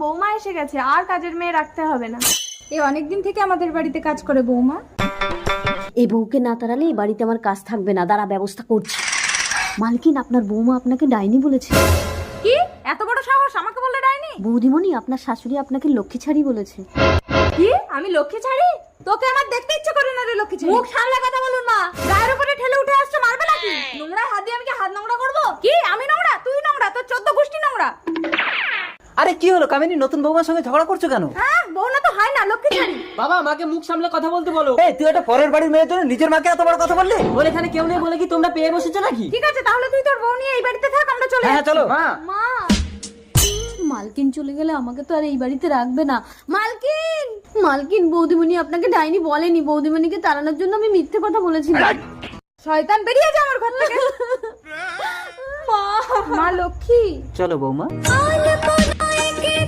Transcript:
বৌমা এসে গেছে, আর কাজের মেয়ে রাখতে হবে না। এই অনেকদিন থেকে আমাদের বাড়িতে কাজ করে বৌমা। এই বউকে না তাড়ালে এই বাড়িতে আমার কাজ থাকবে না, দাঁড়া ব্যবস্থা করছি। মালকিন, আপনার বৌমা আপনাকে ডাইনি বলেছে। কি এত বড় সাহস আমাকে বললে ডাইনি? বৌদিমণি, আপনার শাশুড়ি আপনাকে লক্ষ্মী ছাড়ি বলেছে। কি আমি লক্ষ্মী ছাড়ি? তোকে আমার দেখতে ইচ্ছে করে না রে লক্ষ্মী ছাড়ি। মুখ সামলে কথা বলুন মা। গায়ের উপরে ঠেলে উঠে আসছে, মারবে নাকি? নোংরা হাত দিয়ে আমি কি হাত নোংরা করবো? কি আমি নোংরা? তুই নোংরা, তোর 14 গোষ্ঠী নোংরা। আরে কি হলো কামিনী, নতুন বৌমার সঙ্গে ঝগড়া করছো কেন? হ্যাঁ বউ না তো হয় না, লক্ষ্মী ছাড়ি। বাবা, মাকে মুখ সামলে কথা বলতে বলো। এই তুই একটা পরের বাড়ির মেয়ের জন্য নিজের মাকে এত বড় কথা বললি? বলে এখানে কেউ নেই বলে কি তোমরা পেয়ে বসেছো নাকি? ঠিক আছে তাহলে তুই তোর বউ নিয়ে এই বাড়িতে থাক, আমরা চলে হ্যাঁ চলো। মা, মা মালকিন চলে গেলে আমাকে তো আর এই বাড়িতে রাখবে না। মালকিন, মালকিন, বৌদিমণি আপনাকে ডাইনি বলেনি। বৌদিমণিকে তাড়ানোর জন্য আমি মিথ্যে কথা বলেছিলাম। শয়তান বেরিয়ে যা আমার ঘর থেকে। মা লক্ষ্মী। চলো বৌমা।